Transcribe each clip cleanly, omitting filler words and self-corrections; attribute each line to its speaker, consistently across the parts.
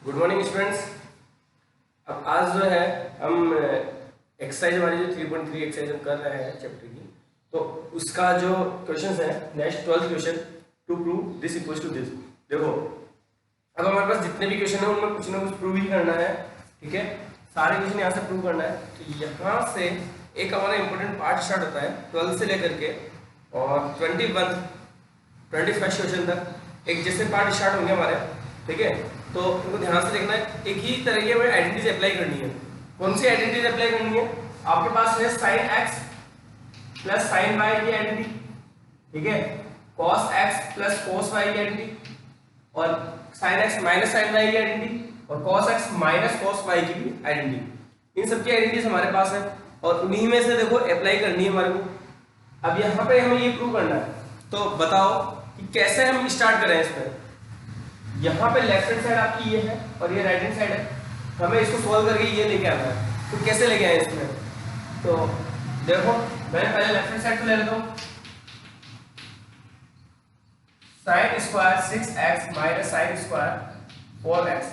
Speaker 1: Good morning students. अब आज जो है हम एक्सरसाइज हमारी जो 3.3 एक्सरसाइज हम कर रहे हैं चैप्टर की, तो उसका जो क्वेश्चंस है next 12th question to prove this equals to this. देखो अब हमारे पास जितने भी क्वेश्चन है उनमें कुछ ना कुछ प्रूव ही करना है, ठीक है। सारे क्वेश्चन यहाँ से प्रूव करना है। तो यहाँ से एक हमारा इंपॉर्टेंट पार्ट स्टार्ट होता है 12 से लेकर के और 21 क्वेश्चन तक एक जैसे पार्ट स्टार्ट होंगे हमारे, ठीक है। तो इनको ध्यान से देखना है। एक ही तरह की हमें आइडेंटिटीज अप्लाई करनी है। कौन सी आइडेंटिटीज अप्लाई करनी है? आपके पास है sine x plus sine y की आइडेंटिटी, ठीक है। Cos x plus cos y की आइडेंटिटी और sine x minus sine y की आइडेंटिटी और cos x minus cos y की भी आइडेंटिटी। इन सबकी आइडेंटिटीज हमारे पास है और उन्हीं में से देखो अप्लाई करनी है हमारे को। अब यहाँ पे हमें ये प्रूव करना है, तो बताओ कि कैसे हम स्टार्ट करें इसमें। यहाँ पे लेफ्ट हैंड साइड आपकी ये है और ये राइट हैंड साइड है, हमें इसको सॉल्व करके ये लेके आना है। तो कैसे लेके आए इसमें? तो देखो मैं पहले लेफ्ट हैंड साइड को ले लेता हूँ। Sine square 6x minus sine square 4x।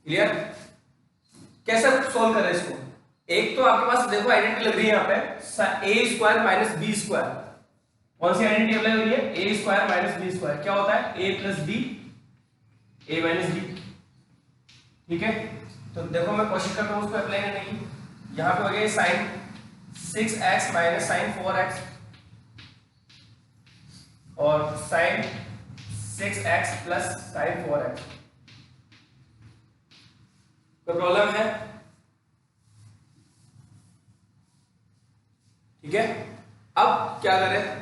Speaker 1: Clear? कैसे सॉल्व करें इसको? एक तो आपके पास देखो आइडेंटिटी लग रही है यहाँ पे a square minus B square. कौन सी आइडेंटिटी अप्लाई हो रही है? A square minus B square. क्या होता है? A plus B, A minus B, ठीक है। तो देखो मैं कोशिश करता हूँ उसको अप्लाई करने की। यहाँ पे हो गया sign 6x minus sign 4x और sign 6x plus sign 4x। कोई प्रॉब्लम है? ठीक है। अब क्या करें?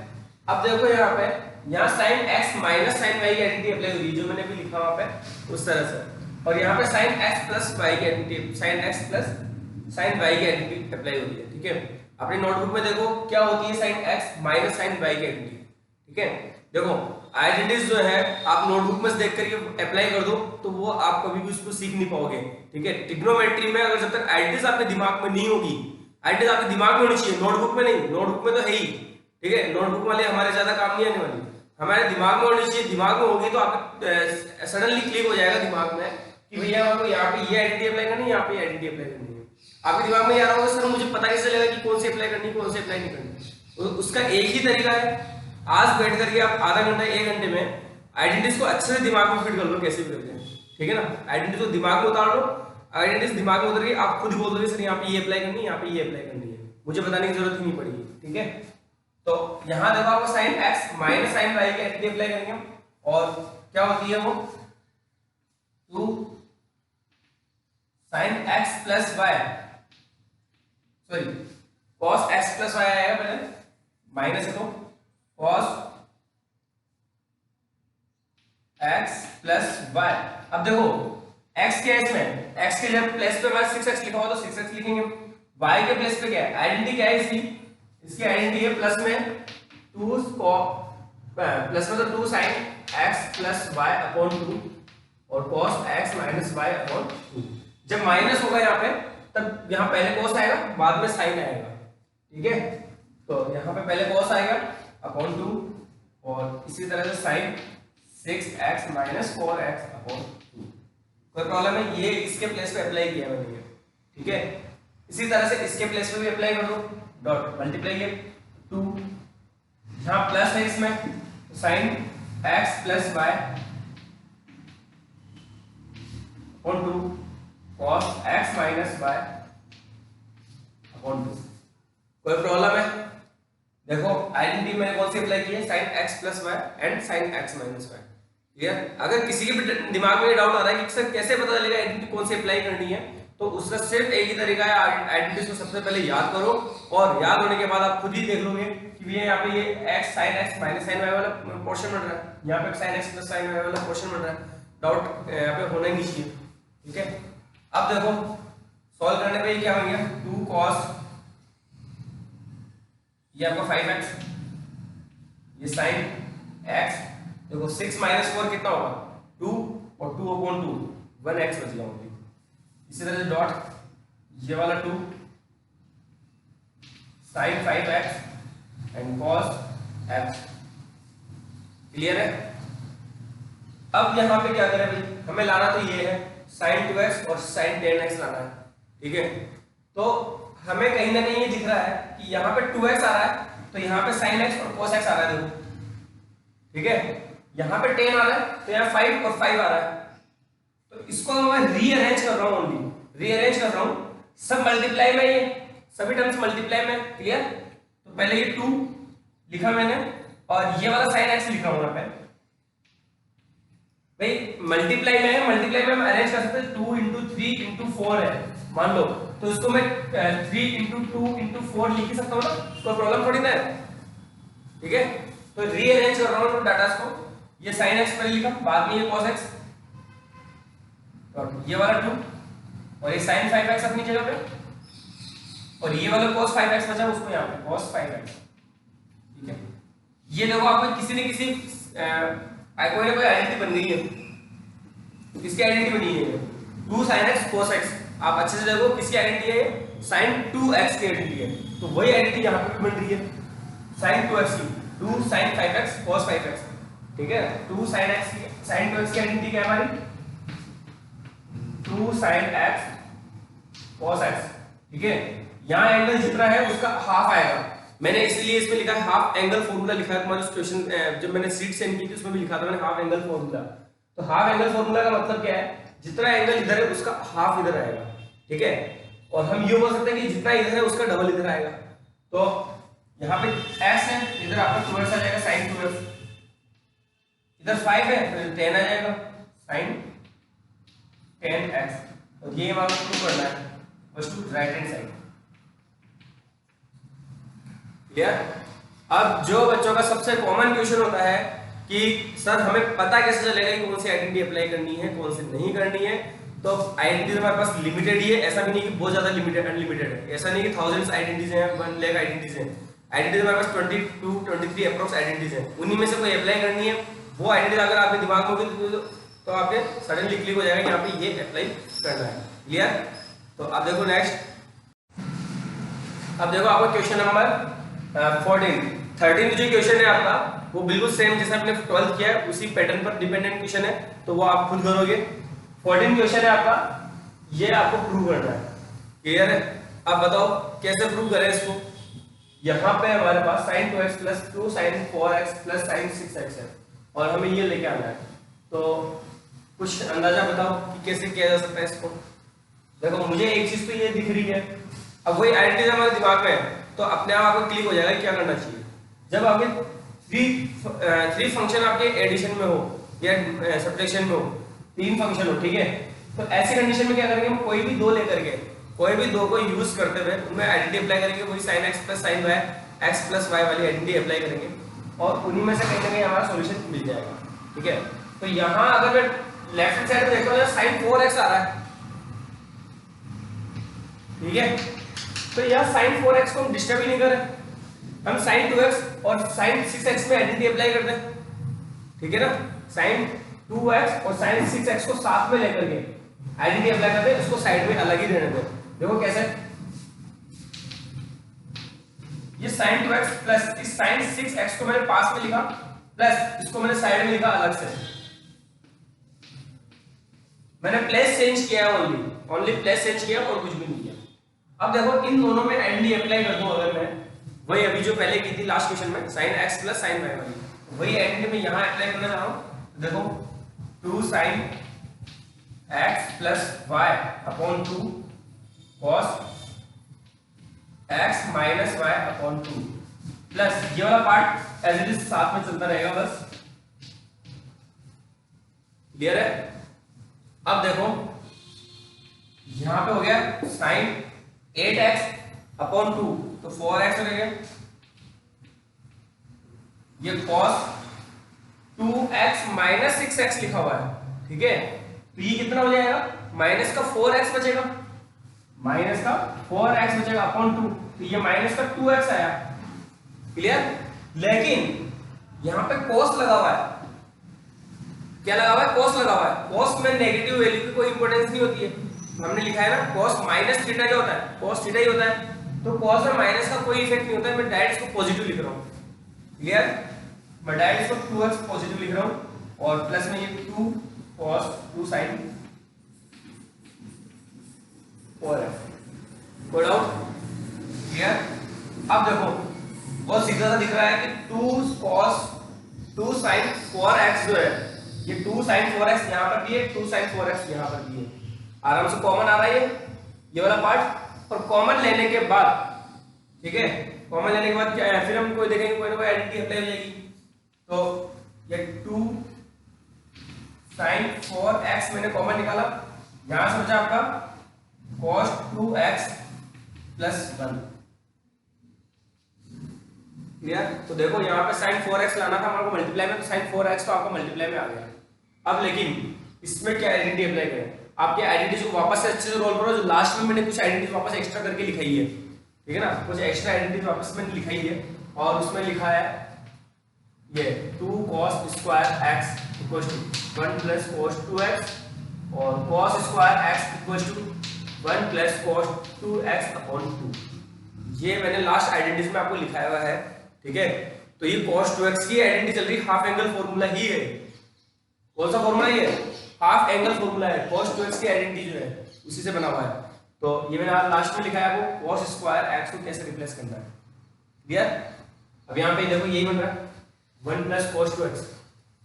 Speaker 1: अब देखो यहाँ पे यहाँ sine x minus sine y की आइडेंटिटी अप्लाई हो रही है, जो मैंने भी लिखा वहां पे उस तरह से। और यहाँ पे साइन x प्लस y की identity, sine x plus sine y की आइडेंटिटी अप्लाई हो रही है, ठीक है। अपनी नोटबुक में देखो क्या होती है sine x minus sine y की आइडेंटिटी, ठीक है। देखो आइडेंटिटीज जो है आप नोटबुक में देख करके अप्लाई कर दो तो वो आप कभी भी उसको सीख नहीं पाओगे, ठीक है। ट्रिग्नोमेट्री में अगर जब तक आइडेंटिटीज आपके दिमाग में नहीं होगी, आइडेंटिटीज आपके दिमाग में होनी चाहिए, नोटबुक में नहीं। नोटबुक में तो है ही, ठीक है। नोटबुक वाले हमारे ज्यादा काम नहीं आने वाली, हमारे दिमाग में होनी चाहिए। दिमाग में होगी तो आप सडनली क्लिक हो जाएगा दिमाग में कि भैया आपको यहाँ पे ये आइडेंटिटी अप्लाई करनी है, यहाँ पे आइडेंटिटी अप्लाई करनी है। आपके दिमाग में यार होगा सर मुझे पता कैसे चलेगा कि कौन सी अप्लाई करनी है कौन सी अप्लाई नहीं करनी। उसका एक ही तरीका है, आज बैठ करके आप आधा घंटा 1 घंटे में आइडेंटिटीज को अच्छे से दिमाग में फिट कर लो, कैसे भी करके, ठीक है ना। आइडेंटिटी को दिमाग में उतार लो, आइडेंटिटीज दिमाग में उतर गई, आप खुद बोल दोगे सर यहाँ पे ये अप्लाई करनी है, यहाँ पे ये अप्लाई करनी है, मुझे बताने की जरूरत ही नहीं पड़ेगी, ठीक है। तो यहां देखो आपको sine x minus sine y की आइडेंटिटी अप्लाई करेंगे और क्या होती है वो 2 sine x plus y, sorry cos x plus y आएगा, पहले माइनस है तो cos x प्लस y। अब देखो x क्या है इसमें? x के जब प्लस पे हमारा 6x लिखा हुआ तो 6x लिखेंगे। y के प्लस पे क्या है? आइडेंटिटी क्या है इसकी आइडेंटिटी है प्लस में 2 प्लस में तो 2 sine x plus y upon 2 और cos x minus y upon 2। जब माइनस होगा यहाँ पे तब यहाँ पहले cos आएगा बाद में sin आएगा, ठीक है। तो यहाँ पे पहले cos आएगा अपॉन 2 और इसी तरह से sin 6x minus 4x upon 2। कोई प्रॉब्लम है? ये इसके प्लेस पे अप्लाई किया मैंने, ठीक है। इसी तरह से इसके प्लेस पे भी अप्लाई कर दो, डॉट मल्टीप्लाई है 2, यहाँ प्लस है इसमें sine x plus y upon 2 cos x minus y upon 2। कोई प्रॉब्लम है? देखो आइडेंटिटी मैंने कौन सी अप्लाई की है? Sine x plus y and sine x minus y। Clear? अगर किसी के भी दिमाग में डाउट आ रहा है कि सर कैसे पता चलेगा आइडेंटिटी कौन सी अप्लाई करनी है, तो उसका सिर्फ एक ही तरीका है, आइडेंटिटीज को सबसे पहले याद करो और याद होने के बाद आप खुद ही देख लोगे कि ये यहाँ पे ये x sin x minus sin y वाला पोर्शन बन रहा है, यहाँ पे sin x plus sin y वाला पोर्शन बन रहा है। डाउट यहाँ पे होना ही नहीं चाहिए, ठीक है। अब देखो सॉल्व करने पे ये क्या हो गया 2 cos, ये आपका 5x, ये sin x। देखो 6 माइनस 4 कितना होगा 2 और 2 अपॉन 2 1x बच गया होगी। इसी तरह से डॉट ये वाला 2 sin 5x and cos x। Clear है? अब यहाँ पे क्या करें भाई, हमें लाना तो ये है sin 2x और sin 10x लाना है, ठीक है। तो हमें कहीं ना कहीं ये दिख रहा है कि यहाँ पे 2x आ रहा है, तो यहाँ पे sin x और cos x आ रहा है, देखो, ठीक है। यहाँ पे 10 आ रहा है, तो यहाँ 5 और 5 आ रहा है। तो इसको मैं रीअरेंज कर रहा हूँ, ओनली रीअरेंज कर रहा हूँ, सब मल्टीप्लाई में, ये सभी टर्म्स मल्टीप्लाई में, क्लियर। तो पहले ये 2 लिखा मैंने और ये वाला sin x लिखा हूँ यहाँ पे भाई, मल्टीप्लाई में है, मल्टीप्लाई में हम अरेंज कर सकते हैं, 2 इंटू 3 इंटू 4 है मान लो, तो इसको मैं 3 इंटू 2 इंटू 4 लिख ही सकता हूँ ना, कोई प्रॉब्लम थोड़ी ना है, ठीक है। तो रीअरेंज कर रहा हूँ डाटा को, ये sin x पहले लिखा, बाद में ये cos x, और ये वाला 2 और ये sin 5x अपनी जगह पे, और ये वाला cos 5x बचा उसको यहाँ पे cos 5x, ठीक है। ये देखो आपको किसी न किसी कोई ना कोई आइडेंटिटी बन गई है, किसकी आइडेंटिटी बनी है, 2 sin x cos x, आप अच्छे से देखो किसकी आइडेंटिटी है, sin 2x की आइडेंटिटी है, तो वही आइडेंटिटी यहाँ पे भी बन रही है, sin 2x की, 2 sin 5x cos 5x, ठीक है। 2 sin x की, sin 2x की आइडेंटिटी क्या है हमारी, 2 sin x cos x, ठीक है। यहाँ एंगल जितना है उसका हाफ आएगा, मैंने इसलिए इसमें लिखा है हाफ एंगल फॉर्मूला लिखा है, तुम्हारे क्वेश्चन जब मैंने शीट सेंड की थी उसमें भी लिखा था मैंने हाफ एंगल फॉर्मूला। तो हाफ एंगल फॉर्मूला का मतलब क्या है, जितना एंगल इधर है उसका हाफ इधर आएगा, ठीक है। और हम ये बोल सकते हैं कि जितना इधर है उसका डबल इधर आएगा। तो यहाँ पे s है, इधर आपका 2x आ जाएगा sin 2x, इधर 5 है तो 10 आ जाएगा sin 10x, और ये हमारा प्रूव करना है बस to right hand side, clear. अब जो बच्चों का सबसे कॉमन क्वेश्चन होता है कि सर हमें पता कैसे चलेगा कि कौन सी आइडेंटिटी अप्लाई करनी है कौन सी नहीं करनी है। तो आइडेंटिटी हमारे पास लिमिटेड ही है, ऐसा भी नहीं कि बहुत ज्यादा लिमिटेड अनलिमिटेड है, ऐसा नहीं कि थाउजेंड्स आइडेंटिटीज हैं, 1 लाख आइडेंटिटीज हैं। आइडेंटिटीज हमारे पास 22 23 अप्रोक्स आइडेंटिटीज हैं, उन्हीं में से कोई अप्लाई करनी है, वो आइडेंटिटी अगर आपके दिमाग में होगी तो आपके सडनली क्लिक हो जाएगा यहाँ पे ये अप्लाई करना है, क्लियर। तो अब देखो नेक्स्ट, अब देखो आपका क्वेश्चन नंबर 13 जो क्वेश्चन है आपका वो बिल्कुल सेम जैसे आपने 12th किया है उसी पैटर्न पर डिपेंडेंट क्वेश्चन है, तो वो आप खुद करोगे। 14 क्वेश्चन है आपका, ये आपको प्रूव करना है, क्लियर है। अब बताओ कैसे प्रूव करें इसको। यहाँ पे हमारे पास sin 2x plus 2 sin 4x plus sin 6x है और हमें ये लेके आना है, तो कुछ अंदाजा बताओ कि कैसे किया जा सकता है इसको। देखो मुझे एक चीज तो ये दिख रही है, अब वही आइडेंटिटी हमारे दिमाग में है तो अपने आप आपको क्लिक हो जाएगा क्या करना चाहिए। जब आपके थ्री फंक्शन आपके एडिशन में हो या सब्ट्रैक्शन में हो, 3 फंक्शन हो, ठीक है, तो ऐसी कंडीशन में क्या करेंगे, हम कोई भी दो लेकर के कोई भी दो को यूज करते हुए उनमें आइडेंटिटी अप्लाई करेंगे, वही sin x plus sin y x plus y वाली आइडेंटिटी अप्लाई करेंगे और उन्हीं में से कहीं ना कहीं हमारा सॉल्यूशन मिल जाएगा, ठीक है। तो यहाँ अगर मैं लेफ्ट हैंड साइड में देखता हूँ sin 4x आ रहा है, ठीक है, तो यहाँ sin 4x को हम डिस्टर्ब ही नहीं कर रहे, हम sin 2x और sin 6x में आइडेंटिटी अप्लाई करते हैं, ठीक है ना। sin 2x और sin 6x को साथ में लेकर के आइडेंटिटी अप्लाई करते हैं, इसको साइड में अलग ही रहने दो। देखो कैसे, ये sin 2x प्लस इस sin 6x को मैंने पास में लिखा प्लस इसको मैंने साइड में लिखा अलग से, मैंने प्लेस चेंज किया, ओनली प्लेस चेंज किया और कुछ भी नहीं किया। अब देखो इन दोनों में आइडेंटिटी अप्लाई कर दूं अगर मैं, वही अभी जो पहले की थी लास्ट क्वेश्चन में sin x plus sin y वाली, वही आइडेंटिटी मैं यहाँ अप्लाई करना चाह रहा हूँ। देखो 2 sin x plus y upon 2 cos x minus y upon 2 plus ये वाला पार्ट एज इट इज साथ में चलता रहेगा बस, क्लियर है। अब देखो यहां पे हो गया sin 8x अपॉन 2 तो 4x हो गया, ये cos 2x माइनस 6x लिखा हुआ है, ठीक है, तो ये कितना हो जाएगा, माइनस का 4x बचेगा, माइनस का 4x बचेगा अपॉन 2, तो ये माइनस का 2x आया, क्लियर। लेकिन यहां पे cos लगा हुआ है, क्या लगा हुआ है, cos लगा हुआ है। cos में नेगेटिव वैल्यू की कोई इंपॉर्टेंस नहीं होती है, हमने लिखा है ना cos माइनस थीटा क्या होता है, cos थीटा ही होता है, तो cos में माइनस का कोई इफेक्ट नहीं होता है, मैं डायरेक्ट इसको पॉजिटिव लिख रहा हूं, क्लियर। मैं डायरेक्ट इसको 2x पॉजिटिव लिख रहा हूं, और प्लस में ये 2 cos 2 sin 4x। कोई डाउट? क्लियर? अब देखो बहुत सीधा सा दिख रहा है कि 2 cos 2 sin 4x जो है, ये 2 sin 4x यहाँ पर भी है, 2 sin 4x यहाँ पर भी है। आराम से कॉमन आ रहा है ये वाला पार्ट। और कॉमन लेने के बाद, ठीक है, कॉमन लेने के बाद क्या है, फिर हम कोई देखेंगे कोई ना कोई आइडेंटिटी अप्लाई हो जाएगी। तो ये 2 sin 4x मैंने कॉमन निकाला, यहां से बचा आपका cos 2x प्लस 1। क्लियर? तो देखो यहाँ पे sin 4x लाना था हमारे को मल्टीप्लाई में, तो sin 4x तो आपका मल्टीप्लाई में आ गया। अब लेकिन इसमें क्या आइडेंटिटी अप्लाई करें? आपके आइडेंटिटी को वापस से अच्छे से रोल करो। जो लास्ट में मैंने कुछ आइडेंटिटी वापस एक्स्ट्रा करके लिखाई है, ठीक है ना, कुछ एक्स्ट्रा आइडेंटिटी वापस मैंने लिखाई है और उसमें लिखा है ये 2 cos square x equals to 1 plus cos 2x और cos square x equals to 1 plus cos 2x upon 2। ये मैंने लास्ट आइडेंटिटी में आपको लिखाया हुआ है, ठीक है। तो ये cos 2x की आइडेंटिटी चल रही, हाफ एंगल फॉर्मूला ही है। कौन सा फॉर्मूला ये? हाफ एंगल फॉर्मूला है। cos 2x की आइडेंटिटी जो है उसी से बना हुआ है। तो ये मैंने लास्ट में लिखा है आपको cos स्क्वायर x को कैसे रिप्लेस करना है। क्लियर? अब यहाँ पे देखो यही बन रहा है 1 प्लस cos 2x,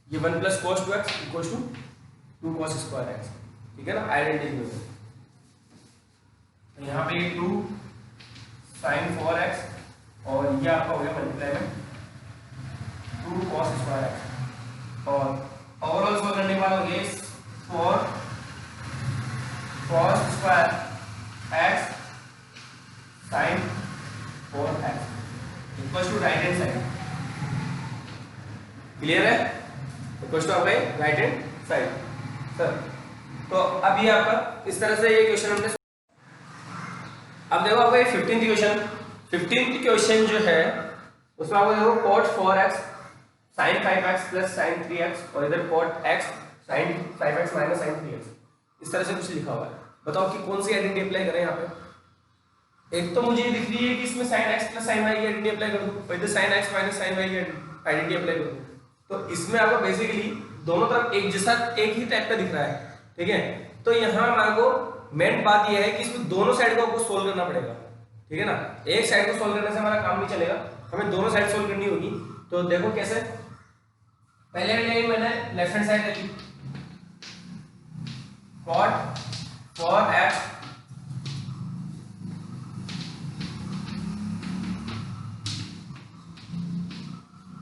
Speaker 1: ये 1 plus cos 2x equals to 2 cos square x, ठीक है ना, आइडेंटिटी में। तो यहाँ पे ये 2 sin 4x और ये आपका हो गया मल्टीप्लाई में 2 cos स्क्वायर x और ओवरऑल सॉल्व करने के बाद हो गया 4 cos square x sin 4x equals to right hand side. Clear है? इक्वल्स टू आपका राइट हैंड साइड। सर तो अब ये आपका इस तरह से ये क्वेश्चन हमने। अब देखो आपका ये 15th क्वेश्चन, 15th क्वेश्चन जो है उसमें आपको देखो cot 4x sin 5x plus sin 3x और इधर cot x sin 5x minus sin 3x, इस तरह से कुछ लिखा हुआ है। बताओ कि कौन सी आइडेंटिटी अप्लाई करें यहाँ पे। एक तो मुझे दिख रही है कि इसमें sin x plus sin y की आइडेंटिटी अप्लाई कर दूं, और इधर sin x minus sin y की आइडेंटिटी अप्लाई कर दूं। तो इसमें आपको बेसिकली दोनों तरफ एक जैसा एक ही टाइप का दिख रहा है, ठीक है। तो यहाँ हमारे को मेन बात यह है कि इसमें दोनों साइड को आपको सोल्व करना पड़ेगा, ठीक है ना। एक साइड को सोल्व करने से हमारा काम नहीं चलेगा, हमें दोनों साइड सोल्व करनी होगी। तो देखो कैसे, पहले मैंने लेफ्ट हैंड साइड ली cot 4x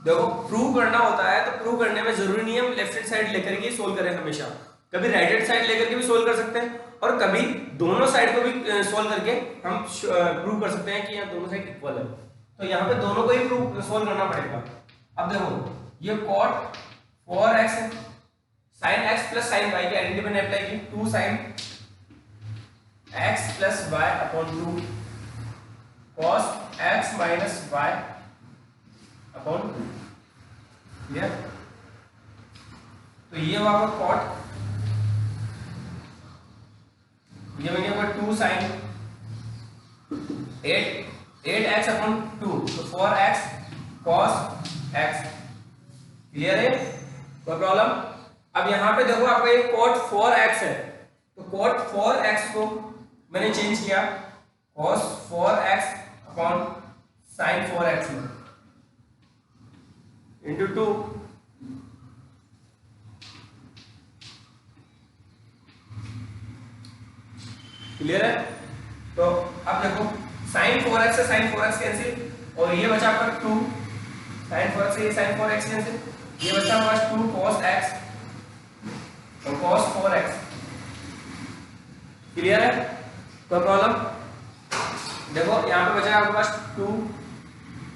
Speaker 1: देखो प्रूव करना होता है तो प्रूव करने में जरूरी नहीं है हम लेफ्ट हैंड साइड लेकर के सोल्व करें हमेशा। कभी राइट हैंड साइड लेकर के भी सोल्व कर सकते हैं और कभी दोनों साइड को भी सोल्व करके हम प्रूव कर सकते हैं कि यहाँ दोनों साइड इक्वल है। तो यहाँ पे दोनों को ही प्रूव सोल्व करना पड़ेगा। अब देखो ये cot 4x है, sin x plus sin y की आइडेंटिटी मैंने अप्लाई की 2 sin x plus y upon 2 cos x minus y upon 2। Clear? तो ये हुआ cot, ये बन गया 2 sin 8x अपॉन 2 तो 4x cos x। क्लियर है? कोई प्रॉब्लम? अब यहां पे देखो आपका ये cot 4x है, तो cot 4x को मैंने चेंज किया cos 4x upon sin 4x में इंटू 2। क्लियर है? तो अब देखो sin 4x से sin 4x कैंसिल और ये बचा आपका 2 sin 4x से ये sin 4x कैंसिल, ये बचा हमारा 2 cos x और cos 4x। क्लियर है? कोई प्रॉब्लम? देखो यहाँ पे बचा आपके पास 2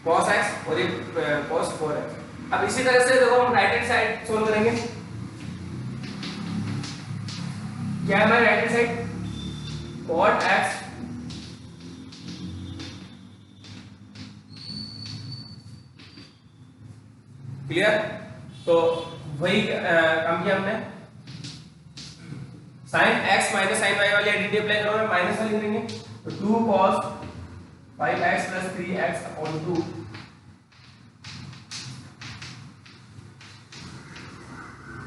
Speaker 1: cos x और ये cos 4x। अब इसी तरह से देखो हम राइट हैंड साइड सोल्व करेंगे। क्या है हमारी right hand side? cot x clear? तो वही काम किया हमने, sin x minus sin y वाली आइडेंटिटी अप्लाई करोगे, माइनस वाली करेंगे तो 2 cos 5x plus 3x upon 2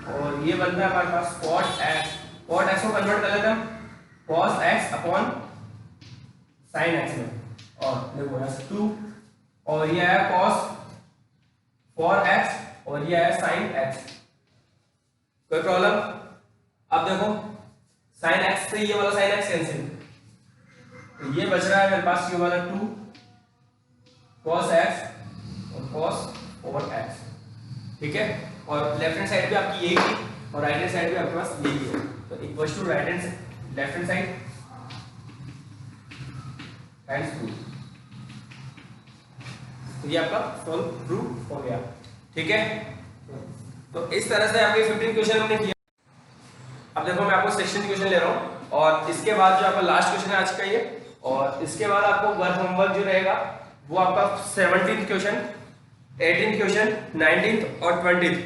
Speaker 1: और ये बनता है हमारे पास cot x। cot x को कन्वर्ट कर लेते हैं हम cos x upon sin x में, और देखो यहाँ से 2, और ये है cos 4x और ये है sin x। कोई प्रॉब्लम? अब देखो sin x से ये वाला sin x कैंसिल, तो ये बच रहा है मेरे पास ये वाला 2 cos x और cos 4x, ठीक है। और लेफ्ट हैंड साइड भी आपकी यही थी और राइट हैंड साइड भी आपके पास यही है, तो equals to right hand left hand side times 2, तो ये आपका सॉल्व प्रूव हो गया, ठीक है। तो इस तरह से आपके 15 क्वेश्चन हमने किया। अब देखो मैं आपको सेक्शन क्वेश्चन ले रहा हूँ, और इसके बाद जो आपका लास्ट क्वेश्चन है आज का ये, और इसके बाद आपको वर्क होमवर्क जो रहेगा वो आपका 17th question, 18th question, 19th और 20th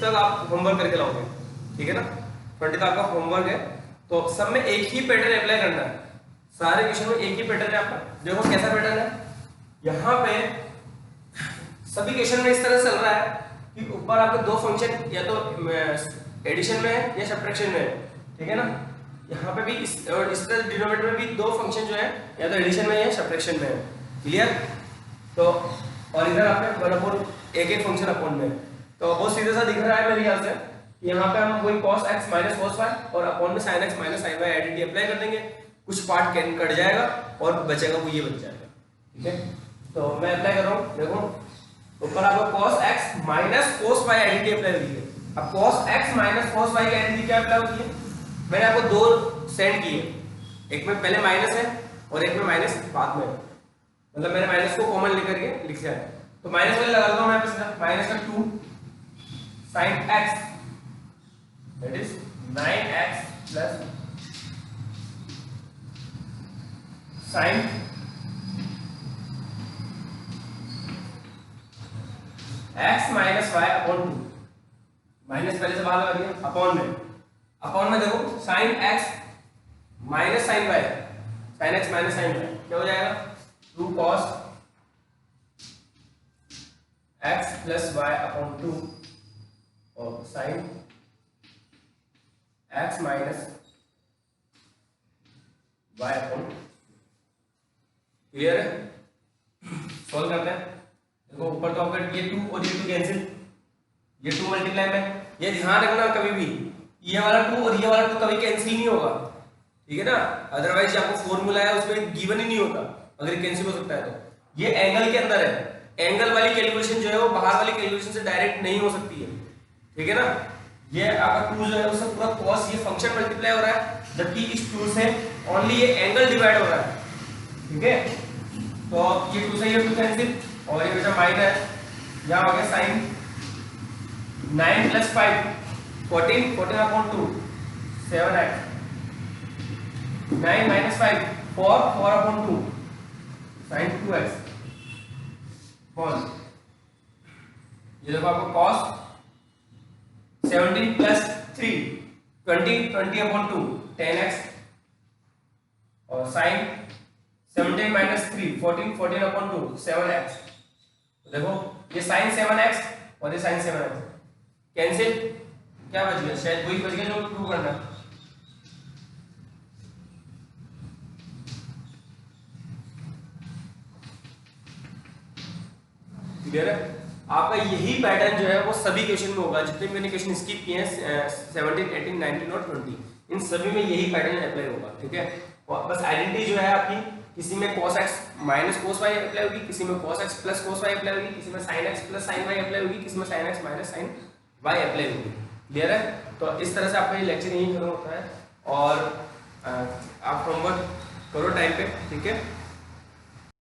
Speaker 1: तक आप होमवर्क करके लाओगे, ठीक है ना। 20th आपका होमवर्क है, तो सब में एक ही पैटर्न अप्लाई करना है, सारे क्वेश्चन में एक ही पैटर्न है आपका। देखो कैसा पैटर्न है, यहाँ पे सभी क्वेश्चन में इस तरह चल रहा है कि ऊपर आपके दो फंक्शन या तो एडिशन में है या सब्ट्रैक्शन में है, ठीक है ना। यहाँ पे भी इस तरह डिनोमिनेटर में भी दो फंक्शन जो है या तो एडिशन में है या सब्ट्रैक्शन में है, क्लियर। तो और इधर आपने 1/, एक फंक्शन अपॉन में, तो बहुत सीधा सा दिख रहा है मेरे ख्याल से। यहाँ पे हम वही cos x minus cos y और अपॉन में sin x minus sin y identity apply कर देंगे, कुछ पार्ट कट जाएगा और बचेगा वो ये बच जाएगा, ठीक है। तो मैं अप्लाई कर रहा हूँ, देखो ऊपर आपको cos x minus cos y identity apply हुई है। अब cos x minus cos y की आइडेंटिटी क्या अप्लाई होती है, मैंने आपको दो सेंड किए, एक में पहले माइनस है और एक में माइनस बाद में, मतलब मैंने माइनस को कॉमन लेकर के लिख दिया है, तो माइनस वाले लगा दूंगा मैं यहाँ पे, माइनस का 2 sin x that is 9x plus sin x minus y upon 2, minus पहले से बाहर लगा दिया, अपॉन में देखो sin x minus sin y, sin x minus sin y क्या हो जाएगा, 2 cos x plus y upon 2 और sin x minus y upon, clear है। सॉल्व करते हैं, देखो ऊपर तो आपका ये 2 और ये 2 कैंसिल, ये 2 मल्टीप्लाई में, ये ध्यान रखना कभी भी ये वाला 2 और ये वाला 2 कभी कैंसिल नहीं होगा, ठीक है ना। अदरवाइज आपको फॉर्मूला है उसमें गिवन ही नहीं होता, अगर कैंसिल हो सकता है तो। ये एंगल के अंदर है, एंगल वाली कैलकुलेशन जो है वो बाहर वाली कैलकुलेशन से डायरेक्ट नहीं हो सकती है, ठीक है ना। ये आपका 2 जो है उससे पूरा cos ये फंक्शन मल्टीप्लाई हो रहा है, जबकि इस 2 से ओनली ये एंगल डिवाइड हो रहा है, ठीक है। तो ये 2 से ये 2 कैंसिल और ये बचा माइनस, यहाँ हो गया sin 9 plus 5 14 upon 2 7x, 9 minus 5 4 upon 2 sin 2x cos, ये देखो आपको cos 17 प्लस 3 20 अपॉन 2 10x और sin 17 माइनस 3 14 अपॉन 2 7x। देखो ये sin 7x और ये sin 7x कैंसिल, क्या बच गया, शायद वही बच गया जो प्रूव करना है। क्लियर है, आपका यही पैटर्न जो है वो सभी क्वेश्चन में होगा, जितने भी मैंने क्वेश्चन स्किप किए हैं 17, 18, 19 और 20, इन सभी में यही पैटर्न अप्लाई होगा, ठीक है। और बस आइडेंटिटी जो है आपकी, किसी में cos x minus cos y apply होगी, किसी में cos x plus cos y apply होगी, किसी में sin x plus sin y apply होगी, किसी में sin x minus sin y apply होगी, क्लियर है। तो इस तरह से आपका ये लेक्चर यही खत्म होता है, और आप होमवर्क करो टाइम पे, ठीक है।